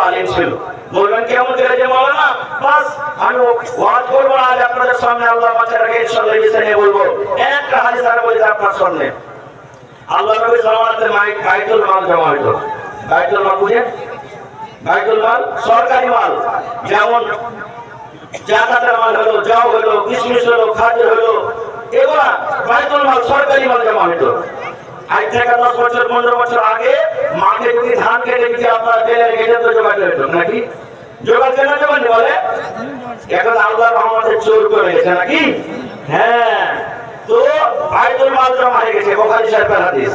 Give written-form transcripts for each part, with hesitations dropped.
আলিম ছিল। বলবেন কেমন করে যে মাওলানা বাস আমি ওয়াজ করবো না, আজ আপনাদের সামনে আল্লাহ বাচ্চাটাকে ইনশাআল্লাহ নিয়ে বলবো একটা হাদিস আর বলতে আপনার সামনে। আল্লাহ নবী জামানাতে বাইতুল মাল জমা হইতো। বাইতুল মাল বুঝেন? বাইতুল মাল সরকারি মাল, যেমন জাকাতের মাল হলো, জব হলো, কিশমিশ হলো, খাজর হলো, এগুলা বাইতুল মাল সরকারি মাল জমা হইতো। আজ থেকে 10 বছর 15 বছর আগে মাঠে যদি ধান কেটে দিতে আপনার তেলের গেটে তো জোগাড় হইতো নাকি? জোগাড় কেন জোগাড় বলে? এখন আল্লাহর রহমতে চোর করে গেছে নাকি? হ্যাঁ, তো বাইতুল মাল জমা হয়ে গেছে। বুখারী শরীফের হাদিস।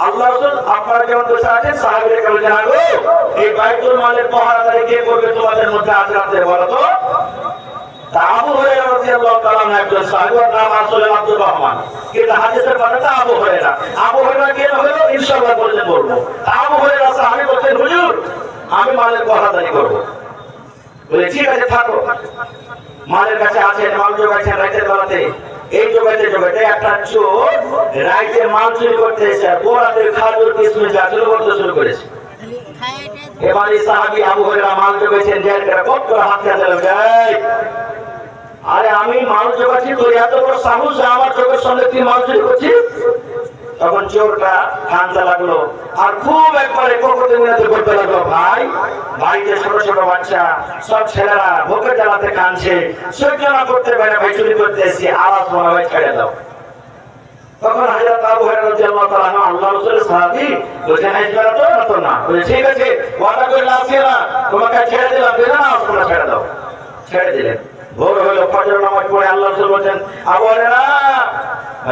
আল্লাহ রাসূল আপনারা যেমন বসে আছেন সাহাবীদেরকে বলেন, আগো এই বাইতুল মালের পাহারাদারি কে করবে তোমাদের মধ্যে আজ রাতে বলো তো? আবু হুরায়রা রাদিয়াল্লাহু তাআলা একজন সাহাবী, ওর নাম আসলে আব্দুর রহমান, কিন্তু হাদিসের কথাটা আবু হুরায়রা। আবু হুরায়রা কে হলো ইনশাআল্লাহ বলতে বলবো। আবু হুরায়রা সাহাবী বলতেন, হুজুর আমি মালের পাহারাদারি করব। বলে ঠিক আছে থাকো। মালের কাছে আছেন, মাল জোগাচ্ছেন রাতের বেলাতে। এই জোগাইতে জোগাইতে একটা চোর রাইতে মাল চুরি করতে এসে গোড়াতে খাজুর কিশমিশ চুরি করতে শুরু করেছে। এবার এই সাহাবী আবু হুরায়রা মাল জোগাইছেন, জেল করে কত করে হাত দিলেন, আরে আমি মাল জোগাচ্ছি, তোর এত বড় সাহস আমার চোখের সঙ্গে তুই মাল চুরি করছিস? তখন চোরটা কাঁদতে লাগলো আর খুব একবারে কোকোতে নিয়ে করতে লাগলো, ভাই বাড়িতে ছোট ছোট বাচ্চা সব ছেলেরা ভোকে জ্বালাতে কাঁদছে, সহ্য না করতে পারে, ভাই চুরি করতে এসেছি, আওয়াজ মনে হয় ছেড়ে দাও। তখন হযরত আবু হুরায়রা রাদিয়াল্লাহু তাআলা আনহু আল্লাহ রাসূলের সাহাবী বলেন, হাজরা তো না তো না, বলে ঠিক আছে ওয়াদা করে আসছে না, তোমাকে ছেড়ে দিলাম, বেরা না তোমরা ছেড়ে দাও। ছেড়ে দিলেন। ভোর হলো, ফজর নামাজ পড়ে আল্লাহ রাসূল বলেন, আবু হুরায়রা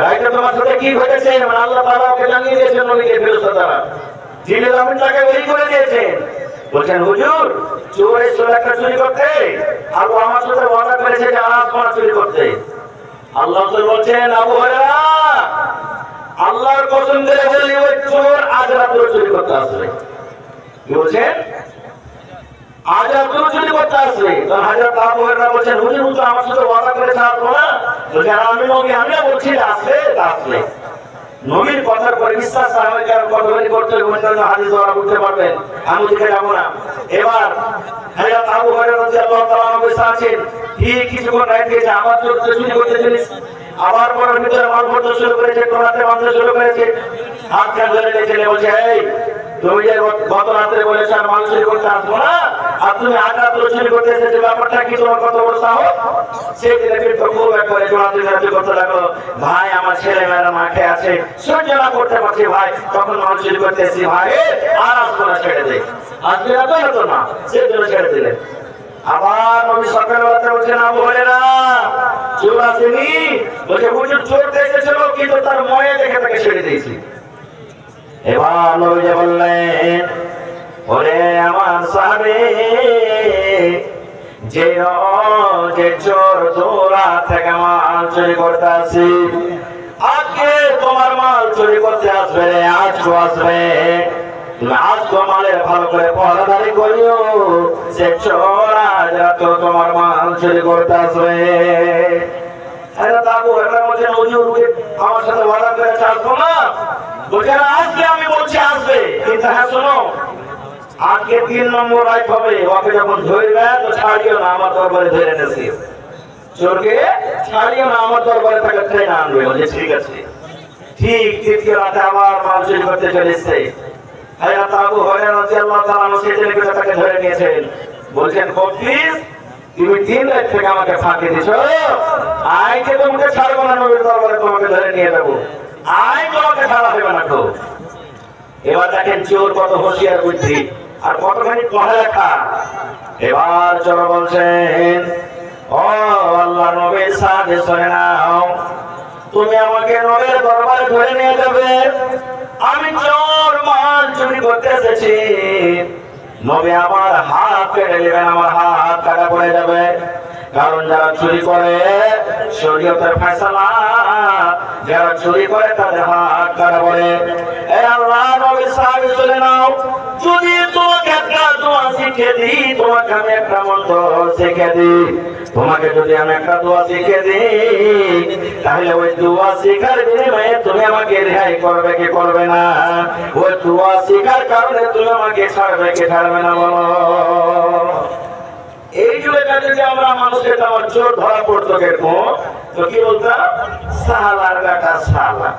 রাইতে তোমার সাথে কি ঘটেছে? মানে আল্লাহ তাআলা ওকে জানিয়ে দিয়েছেন নবীকে ফেরেশতা দ্বারা, জিবরিল আমিন তাকে ওহী করে দিয়েছেন। বলেন হুজুর চোর এসে একটা চুরি করতে আর ও আমার সাথে ওয়াদা করেছে যে আজ তোমার চুরি করতে। আল্লাহ রাসূল বলেন, আবু হুরায়রা আল্লাহর কসম করে বলি ওই চোর আজ রাতে চুরি করতে আসবে। কি বলছেন? আজ রাতে চুরি করতে আসবে। তখন হযরত আবু হুরায়রা বলেন, হুজুর তো আমার সাথে ওয়াদা করেছে আসবো না। বলেন আমি নবী, আমিও বলছি আসবে আসবে। নবীর কথার পরে বিশ্বাস সাহাবায়ে কতখানি করতে হবে হাদিস দ্বারা বুঝতে পারবেন, আমি দেখে যাবো না। এবার হযরত আবু হুরায়রা রাদিয়াল্লাহু তাআলা বসে আছেন, ঠিক কিছুক্ষণ রাইতে গেছে, আবার চোর চুরি করতে চলেছে, আবার পরের ভিতরে মাল ভরতে শুরু করেছে, টোনাতে বাঁধতে শুরু করেছে, হাত কান ধরে চলে বলছে, এই তুমি যে গত রাত্রে বলেছ আর মাল চুরি করতে আসবো না, আর তুমি আজ রাত্রে চুরি করতে এসেছো, ব্যাপারটা কি? তোমার কত বড় সাহস? সেই দিনে কিন্তু খুব একবারে জোড়াতে জোড়াতে করতে লাগলো, ভাই আমার ছেলে মেয়েরা মাঠে আছে, সহ্য না করতে পারছি ভাই, তখন মাল চুরি করতে এসেছি ভাই, আর আসবো না, ছেড়ে দে। আজকে রাতে হতো না, সেই জন্য ছেড়ে দিলেন। আবার নবী সকালবেলাতে বলছেন, আবু হুরায়রা চোর আসেনি? বলছে হুজুর চোর এসেছিল, কিন্তু তার ময়ে দেখে তাকে ছেড়ে দিয়েছি। এবার নবী বললেন, ওরে আমার সাহাবী, যে চোর তোরা থেকে মাল চুরি করতে আসি, আজকে তোমার মাল চুরি করতে আসবে, আজকে আসবে, তুমি আজকে মালের ভালো করে পহরাদারি করিও, সে চোর আজ রাতে তোমার মাল চুরি করতে আসবে। আবু হুরায়রা বলেন, হুজুর আমার সাথে ওয়াদা করে আসবো না? বলছেন আজকে আমি বলছি আসবে, কিন্তু হ্যাঁ শোনো, আজকে 3 নম্বর রাত হবে, ওকে যখন ধরবে তো ছাড়িও না, আমার দরবারে ধরে এনেছি, চোরকে ছাড়িও না, আমার দরবারে তাকে ট্রেনে আনবে। বলছে ঠিক আছে। ঠিক তৃতীয় রাতে আবার মাল চুরি করতে চলেছে। হযরত আবু হুরায়রা রাদিয়াল্লাহু তাআলা আনহু সেই ছেলেকে তাকে ধরে নিয়েছেন। বলছেন, প্লিজ তুমি 3 রাত থেকে আমাকে ফাঁকি দিছো, আজকে তোমাকে ছাড়বো না, নবীর দরবারে তোমাকে ধরে নিয়ে যাবো, আজ তোমাকে ছাড়া হবে না। তো এবার দেখেন চোর কত হুঁশিয়ার বুদ্ধি আর কতখানি পড়ালেখা। এবার চলো বলছেন, ও আল্লাহর নবীর সাথে শুনে নাও, তুমি আমাকে নবীর দরবারে ধরে নিয়ে যাবে, আমি চোর মাল চুরি করতে এসেছি। নবী আমার হাত কেটে নেবেন, আমার হাত কাটা পড়ে যাবে, কারণ যারা চুরি করে শরীয়তের ফয়সালা, যারা চুরি করে তাদের হাত কাটা পড়ে। এই আল্লাহ নবী সাহাবী শুনে নাও, যদি তোমাকে একটা দোয়া শিখিয়ে দিই, তোমাকে আমি একটা মন্ত্র শিখিয়ে দিই। তোমাকে যদি আমি একটা দোয়া শিখিয়ে দিই, তাহলে ওই দোয়া শিখার বিনিময়ে তুমি আমাকে রেহাই করবে কি করবে না? ওই দোয়া শিখার কারণে তুমি আমাকে ছাড়বে কি ছাড়বে না বলো? এই যুগে যদি আমরা মানুষকে আমার চোর ধরা পড়তো কেরকম, তো কি বলতাম? সাহালার বেটা সাহালা,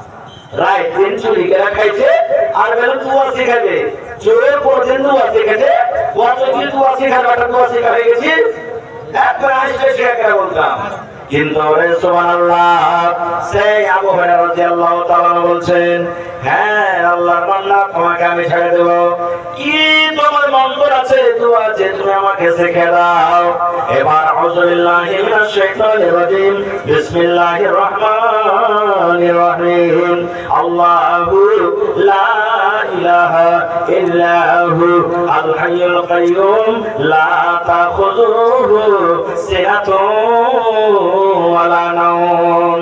রায় দিন চুরি করে খাইছে আর বেলা দোয়া শিখাবে। চোরের পর দিন দোয়া শিখেছে, কতদিন দোয়া শিখার বেটা দোয়া শিখা হয়ে গেছি, একবার আসলে শিখা বলতাম। কিন্তু সুবহানাল্লাহ, সেই আবু হুরায়রা রাদিয়াল্লাহু তাআলা বলছেন, হ্যাঁ আল্লাহর বান্দা, তোমাকে আমি ছেড়ে দেব। কি তোমার মন্ত্র আছে, দোয়া আছে, তুমি আমাকে শিখিয়ে দাও। এবার আউযু বিল্লাহি মিনাশ শাইতানির রাজিম, বিসমিল্লাহির রহমানির রহিম। আল্লাহু লা ইলাহা ইল্লা হু আল হাইয়ুল কাইয়্যুম লা তাখুযুহু সিনাতুন ওয়ালা নাওম।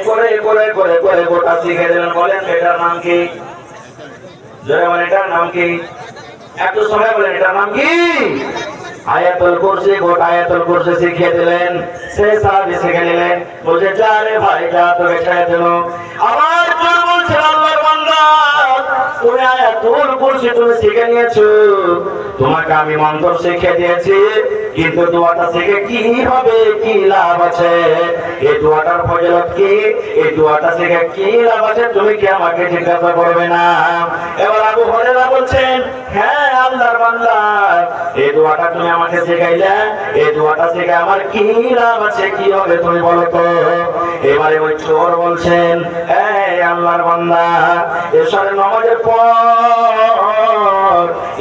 করে করে করে করে গোটা শিখে দিলেন। বলেন এটার নাম কি? জয় বলেন এটার নাম কি? একটু সময় বলেন এটার নাম কি? আয়াতুল কুরসি। গোটা আয়াতুল কুরসি শিখিয়ে দিলেন। সে সাহাবী শিখে নিলেন। বলছে যা রে ভাই যা, তোকে ছেড়ে দিল। আবার চোর বলছে আল্লাহর বান্দা, তুমি আয়াতুল কুরসি তুমি শিখে নিয়েছো, তোমাকে আমি মন্ত্র শিখিয়ে দিয়েছি, কিন্তু দোয়াটা শিখে কি হবে, কি লাভ আছে? এই দোয়াটার ফজিলত কি, এই দোয়াটা শিখে কি লাভ আছে, তুমি কি আমাকে জিজ্ঞাসা করবে না? এবার আবু হুরায়রা বলছেন, হ্যাঁ আল্লাহর বান্দা, এই দোয়াটা তুমি আমাকে শিখাইলে, এই দোয়াটা শিখে আমার কি লাভ আছে, কি হবে তুমি বলো তো? এবারে ওই চোর বলছেন, এই আল্লাহর বান্দা, এশারের নামাজের পর,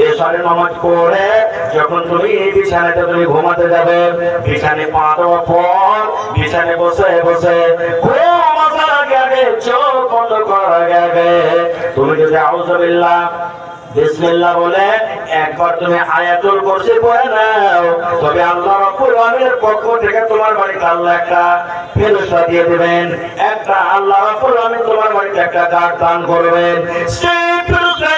এশারের নামাজ পড়ে যখন তুমি বিছানাতে তুমি ঘুমাতে যাবে, বিছানে পা দেওয়ার পর বিছানে বসে বসে ঘুম আসার আগে চোখ বন্ধ করার আগে তুমি যদি আউযু বিল্লাহ বিসমিল্লাহ বলে একবার তুমি আয়াতুল কুরসি পড়ে নাও, তবে আল্লাহ রাব্বুল আলামিনের পক্ষ থেকে তোমার বাড়িতে আল্লাহ একটা ফেরেশতা দিয়ে দিবেন। একটা আল্লাহ রাব্বুল আলামিন তোমার বাড়িতে একটা গার্ড দান করবেন। সেই ফেরেশতা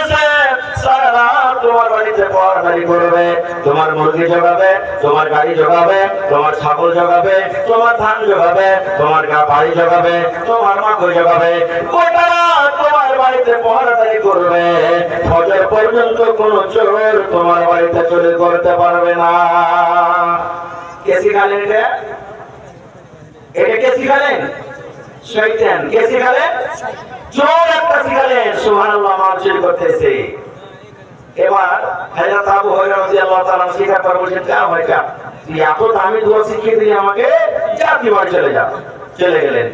সারা রাত তোমার বাড়িতে পহরাদারি করবে, তোমার মুরগি জোগাবে, তোমার গাড়ি জোগাবে, তোমার ছাগল জোগাবে, তোমার ধান জোগাবে, তোমার বাড়ি জোগাবে, তোমার মাকড় জোগাবে, গোটা রাত তোমার বাড়িতে পহরাদারি করবে। ফজর পর্যন্ত কোন চোর তোমার বাড়িতে চুরি করতে পারবে না। কে শিখালেন এটা? এটা কে শিখালেন? শয়তান। কে শিখালেন? চোর একটা শিখালেন। সুবহানাল্লাহ, মাল চুরি করতেছে। এবার হযরত আবু হুরায়রা রাদিয়াল্লাহু তাআলা শিখার পর বলছেন, যা হয় যা, তুই এত দামি দোয়া শিখিয়ে দিলি আমাকে, যা তুই বাড়ি চলে যা। চলে গেলেন।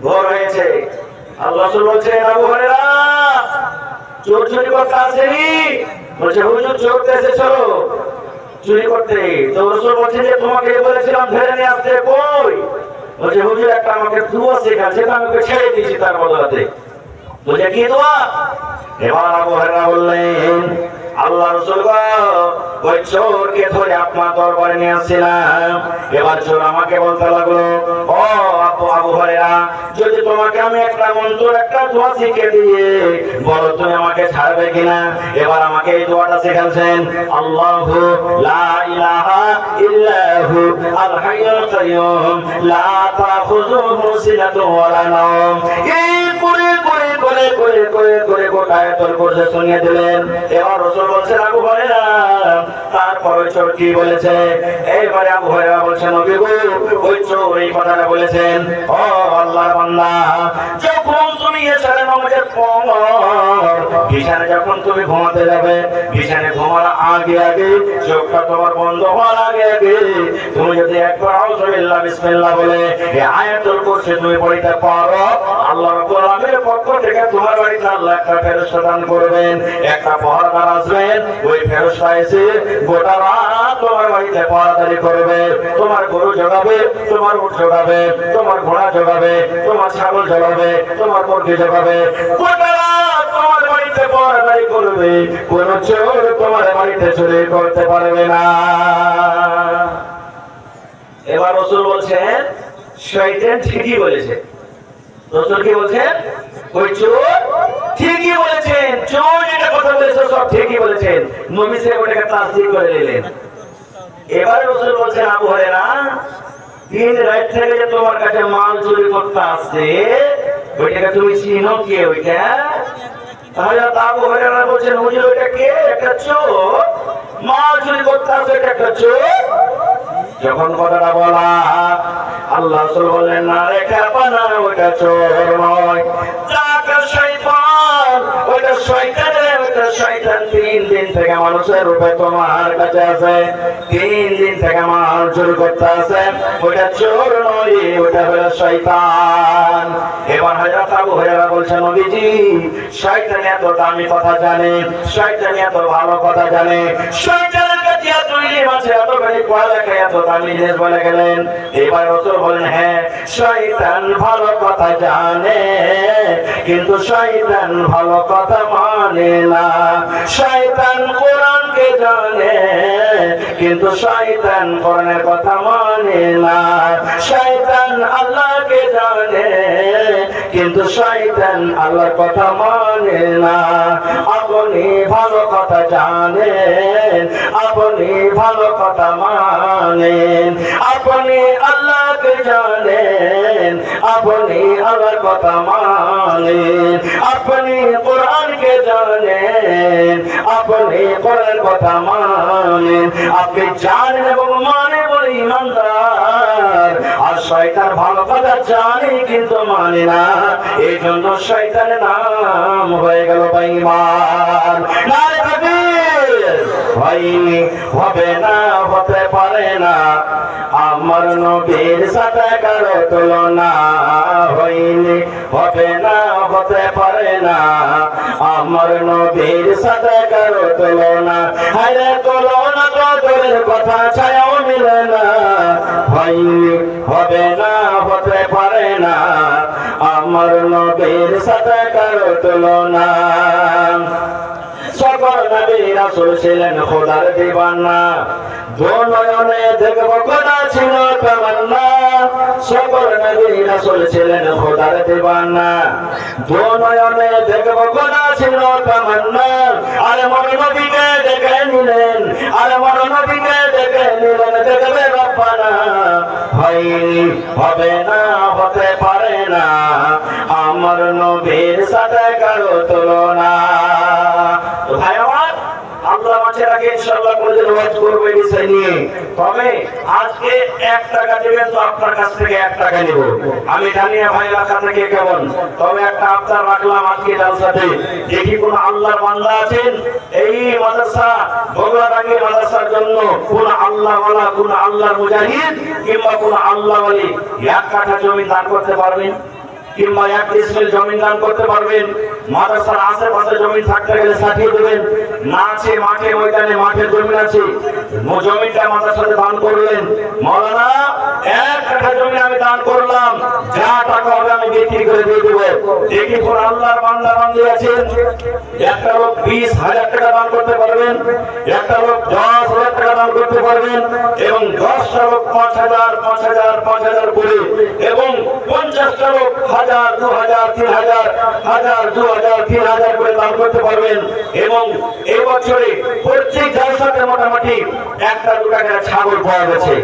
ভোর হয়েছে। আল্লাহ রাসূল বলছেন, আবু হুরায়রা চোর চুরি করতে আসেনি? বলছে, হুজুর চোর তো এসেছো চুরি করতে। তো রাসূল বলছেন যে তোমাকে বলেছিলাম ধরে নিয়ে আসতে, কই? বলছে, হুজুর একটা আমাকে দোয়া শেখাচ্ছে, তা আমি ছেড়ে দিয়েছি তার বদলাতে। বলছে, কি দোয়া? এবার আবু হুরায়রা বললেন, আল্লাহ রাসূল গো, ওই চোরকে ধরে আপনার দরবারে নিয়ে আসছিলাম। এবার চোর আমাকে বলতে লাগলো, ও আবু হুরায়রা, যদি তোমাকে আমি একটা মন্ত্র একটা দোয়া শিখিয়ে দিয়ে বলো তুমি আমাকে ছাড়বে কিনা? এবার আমাকে এই দোয়াটা শেখাচ্ছেন, আল্লাহু লা ইলাহা ইল্লা হু আল হাইয়ুল কাইয়্যুম লা তাখুযুহু সিনাতুন ওয়ালা নাওম। এই করে করে করে করে করে করে গোটা আয়াতুল কুরসি শুনিয়ে দিলেন। এবার রাসূল বলছেন, আবু হুরায়রা, তারপর ওই চোর কি বলেছে? এইবারে আবু হুরায়রা বলছেন, নবী গো, ওই চোর এই কথাটা বলেছেন, ও আল্লাহর বান্দা, যখন তুমি এশারের নামাজের পর বিছানায় যখন তুমি ঘুমাতে যাবে, বিছানায় ঘুমার আগে আগে চোখটা তোমার বন্ধ হওয়ার আগে আগে তুমি যদি একবার আউযু বিল্লাহ বিসমিল্লাহ বলে এই আয়াতুল কুরসি তুমি পড়তে পারো, আল্লাহ রাব্বুল আলামিনের পক্ষ থেকে তোমার বাড়িতে আল্লাহ একটা ফেরেশতা দান করবেন, একটা পহরাদার আসবেন। ওই ফেরেশতা এসে গোটা রাত তোমার বাড়িতে পহরাদারি করবে, তোমার গরু জগাবে, তোমার উট জগাবে, তোমার ঘোড়া জগাবে, তোমার ছাগল জগাবে, তোমার মুরগি জগাবে, গোটা রাত তোমার বাড়িতে পহরাদারি করবে। কোন চোর তোমার বাড়িতে চুরি করতে পারবে না। এবার রাসূল বলছেন, শয়তান ঠিকই বলেছে। রাসূল কি বলছেন? ওই চোর ঠিকই বলেছেন, চোর যেটা কথা বলেছে সব ঠিকই বলেছেন। নবী সাহেব ওটাকে তাসদীক করে নিলেন। এবার রাসূল বলছেন, আবু হুরায়রা, দিন রাত থেকে যে তোমার কাছে মাল চুরি করতে আসছে, ওইটাকে তুমি চিনো কে? ওইটা তাহলে আবু হুরায়রা বলছেন, হুজুর ওইটা কে? একটা চোর, মাল চুরি করতে আসছে, এটা একটা চোর। যখন কথাটা বলা, আল্লাহ রাসূল বললেন, না রে কাপানা, ওইটা চোর নয়, যাকে শয়তান, ওইটা শয়তান, ওইটা শয়তান 3 দিন থেকে মানুষের রূপে তোমার কাছে আছে, 3 দিন থেকে মাল চুরি করতে আছে, ওইটা চোর নয়, ওইটা হলো শয়তান। এবার হযরত আবু হুরায়রা বলছেন, নবীজি, শয়তান এত দামি কথা জানে, শয়তান এত ভালো কথা জানে, শয়তানের কাছে এত ইলম আছে, এত বড় পড়ালেখা, এত দামি জিনিস বলে গেলেন। এবার রাসূল বলেন, হ্যাঁ, শয়তান ভালো কথা জানে, কিন্তু শয়তান ভালো কথা মানে না। শয়তান কোরআনকে জানে, কিন্তু শয়তান কোরআনের কথা মানে না। শয়তান আল্লাহকে জানে, কিন্তু শয়তান আল্লাহর কথা মানে না। আপনি ভালো কথা জানেন, আপনি ভালো কথা মানেন, আপনি আল্লাহকে জানেন, আপনি আল্লাহর কথা মানেন, আপনি কোরআনকে জানেন, আপনি কোরআনের কথা মানেন, আপনি জানেন এবং মানে বলে ইমানদার। আর শয়তান ভালো কথা জানে কিন্তু মানে না, এই জন্য শয়তানের নাম হয়ে গেল বেঈমান। নারে তাকবীর! হয়নি, হবে না, হতে পারে না, আমার নবীর সাথে কারো তুলনা। হয়নি, হবে না, হতে পারে না, আমার নবীর সাথে কারো তুলনা। হায়রে তুলনা তো দূরের কথা, ছায়াও মিলে না। হয়নি, হবে না, হতে পারে না, আমার নবীর সাথে কারো তুলনা। সকল নবী রাসূল ছিলেন খোদার দিওয়ানা, দো নয়নে দেখবো খোদা ছিল তামান্না। সকল নবী রাসূল ছিলেন খোদার দিওয়ানা, দো নয়নে দেখবো খোদা ছিল তামান্না। আরে মন নবীকে দেখে নিলেন, আরে মন নবীকে দেখে নিলেন, দেখবে রব্বানা। হয়নি, হবে না, হতে পারে না, আমার নবীর সাথে কারো তুলনা। তো ভাই আমার, আল্লাহ মাঝে রাখে ইনশাআল্লাহ কোনদিন ওয়াজ করব এই বিষয় নিয়ে। তবে আজকে 1 টাকা দিবেন তো আপনার কাছ থেকে 1 টাকা নিব। আমি জানি না ভাই এলাকা থেকে কেমন, তবে একটা আবদার রাখলাম আজকে জালসাতে, দেখি কোন আল্লাহর বান্দা আছেন এই মাদ্রাসা বগুড়াটাঙ্গি মাদ্রাসার জন্য, কোন আল্লাহওয়ালা, কোন আল্লাহর মুজাহিদ কিংবা কোন আল্লাহ ওয়ালি 1 কাঠা জমি দান করতে পারবেন, কিংবা 1 ডিসমিল জমি দান করতে পারবেন। মাদ্রাসার আশেপাশে জমি থাকতে গেলে 60 দেবেন, না আছে মাঠে ময়দানে, মাঠের জমি আছে, জমিটা মাদ্রাসাতে দান করলেন। মাওলানা 1 কাঠা জমি আমি দান করলাম, যা টাকা হবে আমি বিক্রি করে দিয়ে দেব। দেখি কোন আল্লাহর বান্দা বান্দি আছেন, একটা লোক 20,000 টাকা দান করতে পারবেন, একটা লোক 10,000 টাকা দান করতে পারবেন, এবং 10টা লোক 5,000 5,000 5,000 করে, এবং 50টা লোক 1,000 2,000 3,000 1,000 2,000 3,000 করে দান করতে পারবেন। এবং এই বছরে প্রত্যেক জালসাতে মোটামুটি 1-2 করে ছাগল পাওয়া গেছে।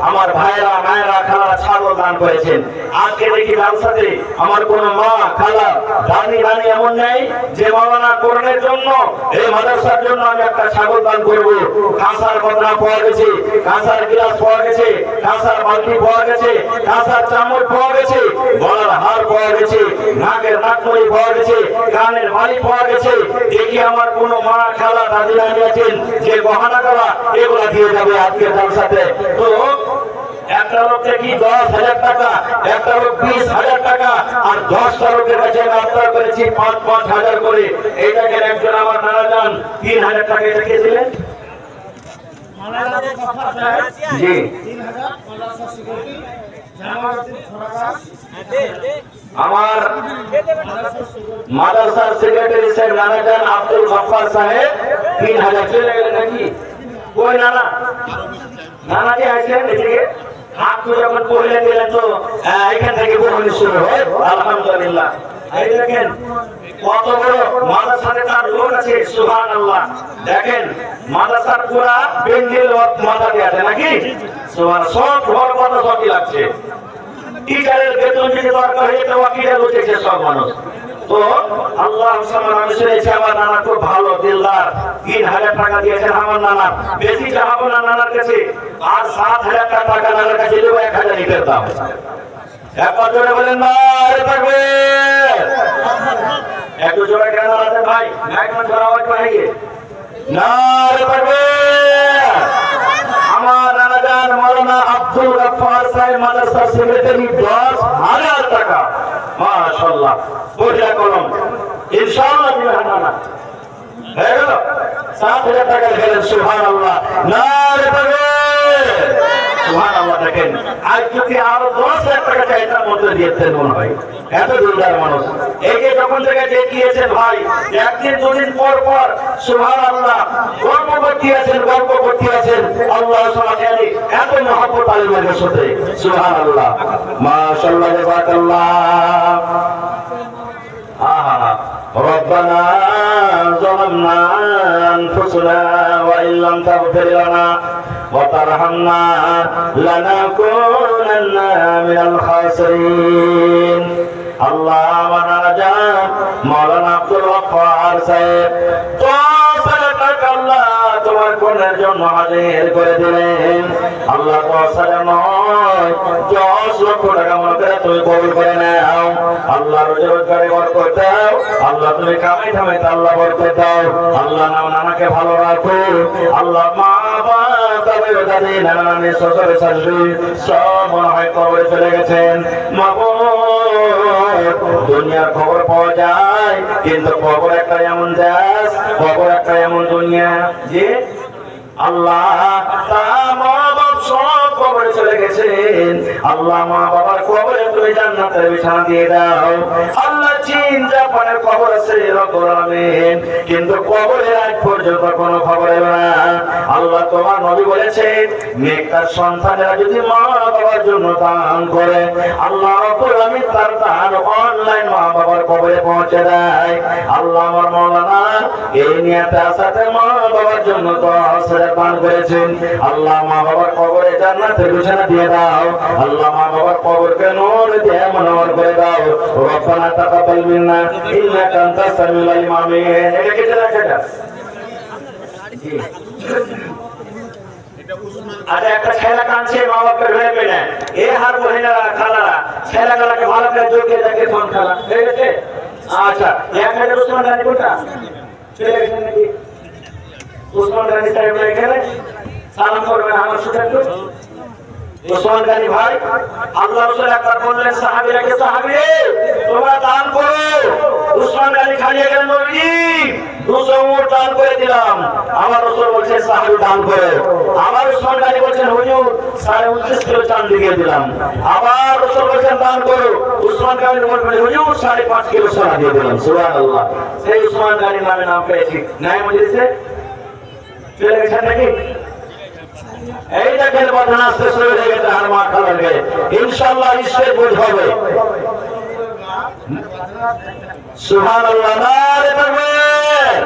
আমার ভাইরা, মায়েরা, খালারা ছাগল দান করেছেন। আজকে দেখি জালসাতে আমার কোন মা, খালা, দাদি, নানি এমন নেই যে মাওলানা কোরআনের জন্য, এই মাদ্রাসার জন্য আমি একটা ছাগল দান করব। কাঁসার বদনা পাওয়া গেছে, কাঁসার গ্লাস পাওয়া গেছে, কাঁসার বালতি পাওয়া গেছে, কাঁসার চামচ পাওয়া গেছে, গলার হার পাওয়া গেছে, নাকের নাকমণি পাওয়া গেছে, কানের বালি পাওয়া গেছে। দেখি আমার কোন মা, খালা, দাদি, নানি আছেন যে গহনা গলা এগুলা দিয়ে যাবে আজকে জালসাতে। তো একটা লোক দেখি 10,000 টাকা, একটা লোক 20,000 টাকা, আর 10টা লোকের কাছে আমি আবদার করেছি 5,000 করে। এইটাকে একজন আমার নানা যান 3,000 টাকা এটা কে দিলেন? জি, আমার মাদ্রাসার সেক্রেটারি সাহেব নানা যান আব্দুল গফফার সাহেব 3,000 চলে গেলেন নাকি? কই নানা? নানা জি আছেন এদিকে? হাত যখন পড়লে দিলেন তো এখান থেকে বহনি শুরু হয় আলহামদুলিল্লাহ। এই দেখেন কত বড় মাদ্রাসাতে তার লোক আছে সুবহানাল্লাহ। দেখেন মাদ্রাসার পুরা বেঞ্জিল মাথাতে আছে নাকি সব ঘর কত সবই লাগছে। টিচারের বেতন যদি দরকার হয়ে তো ওয়াকিলে উঠেছে সব মানুষ। তো আল্লাহ আমি শুনেছি আমার নানা খুব ভালো দিলদার, ৩,০০০ টাকা দিয়েছেন আমার নানা, বেশি চাহাবো না নানার কাছে। আর ৭,০০০ টাকা নানার কাছে দেবো, ১,০০০ লিটার দাম। একবার জোরে বলেন না আরে থাকবে একটু জোরে কেন আছে ভাই, একদম জোরে আওয়াজ বাড়িয়ে না আরে থাকবে। আমার নানা জান মাওলানা আব্দুল গফফার সাহেব মাদ্রাসা সেক্রেটারি ১০,০০০ টাকা মাশাআল্লাহ পয়সা কলম ইনশাআল্লাহ দিবেন নানা হয়ে গেল ৭,০০০ টাকা দিলেন সুবহানাল্লাহ নারে তাকবীর সুবহানাল্লাহ। দেখেন আজ যদি আরো ১০,০০০ টাকা চাইতাম মধ্যে দিয়েছেন মনে হয়, এত দিলদার মানুষ। এই যে যখন থেকে দেখিয়েছেন ভাই একদিন দুদিন পর পর সুবহানাল্লাহ গল্প করতে আছেন আল্লাহ সুবহানাহু এত মহব্বত আলিমের সাথে সুবহানাল্লাহ মাশাআল্লাহ জাযাকাল্লাহ। ربنا ظلمنا أنفسنا وإن لم تغفر لنا وترحمنا لنكونن من الخاسرين। আল্লাহ রাজা মাওলানা আব্দুল গফফার সাহেব ১০,০০০ টাকা আল্লাহ তোমার কোণের জন্য হাজির করে দিলেন। আল্লাহ ১০,০০০ নয় ১০ লক্ষ টাকা মনে করে তুমি কবুল করে নাও। আল্লাহ রোজগারে বরকত দাও, আল্লাহ তুমি কামাই ঠামাইতে আল্লাহ বরকত দাও। আল্লাহ নানাকে ভালো রাখো। আল্লাহ মা বাবা দাদা দাদি নানা নানি শ্বশুর শাশুড়ি সব মনে হয় কবরে চলে গেছেন। দুনিয়ার খবর পাওয়া যায় কিন্তু খবর একটা এমন দেশ, খবর একটা এমন দুনিয়া যে আল্লাহ মা বাবা সব কবরে চলে গেছেন। আল্লাহ মা বাবার কবরে তুমি জান্নাতের বিছানা দিয়ে দাও। আল্লাহ চীন জাপানের খবর আছে রব্বুল আলামিন, কিন্তু কবরের আজ পর্যন্ত কোনো খবর এলো না। আল্লাহ তোমার নবী বলেছেন নেককার সন্তানেরা যদি মা বাবার জন্য দান করে আল্লাহ রব্বুল আলামিন তার দান অনলাইন মা বাবার কবরে পৌঁছে দেয়। আল্লাহ আমার মাওলানা এই নিয়তে আসাতে মা বাবার জন্য ১০,০০০ দান করেছেন। আল্লাহ মা বাবার কবরে জান্নাতের বিছানা দিয়ে দাও। আল্লাহ মা বাবার কবরকে নূর দিয়ে মনোহর করে দাও। রব্বানা তাকাব্বাল মিন্না ইন্নাকা আনতাস সামিউল আলিম। আমিন। এটা কেটে রাখা যায়। আরে একটা ছেলে কাঁদছে মা বাপকে ধরে পেলে এ হার বহিনারা খালারা ছেলেগুলোকে ভালো করে জোকে দেখে ফোন খালা ঠিক আছে। আচ্ছা ১,০০০ উসমান গানি কোটা চলে গেছেন নাকি? উসমান গানি সাহেব এখানে সালাম করবেন আমার সাথে। উসমান গানি ভাই আল্লাহ রাসূল একবার বললেন সাহাবীরাকে সাহাবী তোমরা দান করো। উসমান গানি খালিয়ে গেলেন নবী ২০০ উট দান করে দিলাম। আমার রাসূল বলছেন সাহাবী দান করো। আবার উসমান গানি বলছেন হুজুর ২৯.৫ কিলো চাঁদি দিয়ে দিলাম। আবার রাসূল বলছেন দান করো। উসমান গানি বলছেন হুজুর ৫.৫ কিলো সোনা দিয়ে দিলাম। সুবহানাল্লাহ। সেই উসমান গানির নামে নাম পেয়েছি ন্যায় মজলিসে চলে গেছেন নাকি? এই দেখেন কথা আসতে শুরু হয়ে গেছে আর মাথা লাগবে ইনশাআল্লাহ ঈশ্বর বুঝ হবে। সুবহানাল্লাহ নারে তাকবীর।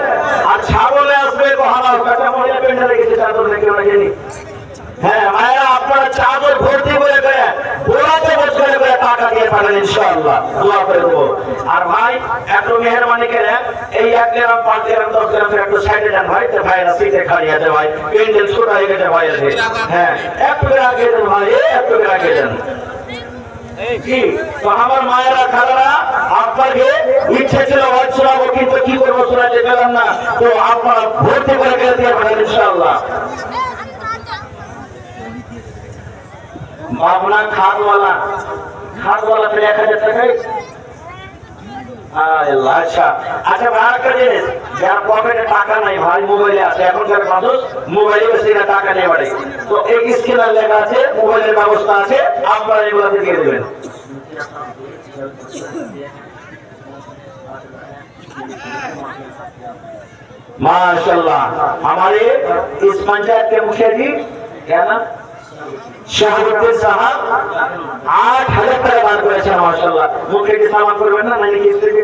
আর ছাগলে আসবে কহানা কাটা মরিয়া পেন্ডা রেখেছে চাদর রেখে রাখেনি। হ্যাঁ মায়েরা আপনারা চাদর ভর্তি করে করে বোলাতে বসে করে টাকা দিয়ে পাবেন ইনশাআল্লাহ দোয়া করে দেব। আর ভাই একটু মেহেরবানি করে এই ১ গ্রাম ৫ গ্রাম ১০ গ্রাম একটু সাইডে যান ভাই, তো ভাইরা সিটে খালি আছে ভাই, পেন্ডেল ছোট হয়ে গেছে ভাই আছে। হ্যাঁ একটু করে আগে দেন ভাই, একটু করে আগে দেন। কি তো আমার মায়েরা খালারা আপনাকে ইচ্ছে ছিল ওয়াজ শোনাবো কিন্তু কি করবো শোনাতে পেলাম না, তো আপনারা ভর্তি করে গেলে দিয়ে পাবেন ইনশাআল্লাহ। বাবনা খাদওয়ালা তো ১,০০০ টাকাই। আচ্ছা আচ্ছা ভাই একটা জিনিস, যার পকেটে টাকা নাই ভাই মোবাইলে আছে, এখনকার মানুষ মোবাইলে বেশি টাকা নিয়ে বাড়ে, তো এই স্ক্যানার লেখা আছে মোবাইলের ব্যবস্থা আছে, আপনারা এগুলোতে দিয়ে দেবেন। माशाल्लाह। हमारे इस पंचायत के मुखिया जी क्या नाम শাহাবুদ্দিন সাহাব 8,000 টাকা দান করেছেন মাশাআল্লাহ। মুখে কি সালাম করবেন না নাকি কি থেকে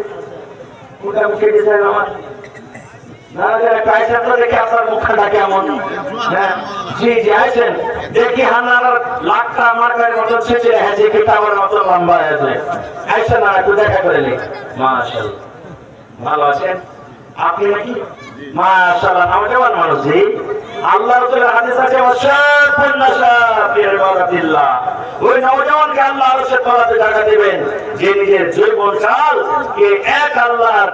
মুখে মুখে কি চাই আমার না না পয়সা তো দেখে আপনার মুখটা কেমন হ্যাঁ জি জি আছেন দেখি হানার লাখটা আমার কাছে মত ছেচে হ্যাঁ যে কিতাবের মত লম্বা আছে আইসা না একটু দেখা করে নি মাশাআল্লাহ ভালো আছেন আপনি নাকি মাশাআল্লাহ নওজোয়ান মানুষ জি আল্লাহ রাসূলের হাদিস আছে ওয়াশাবুন নাশা ফি ইবাদাতিল্লাহ ওই নওজোয়ানকে আল্লাহ আরশের তলাতে জায়গা দিবেন যে নিজের জীবনকাল কে এক আল্লাহর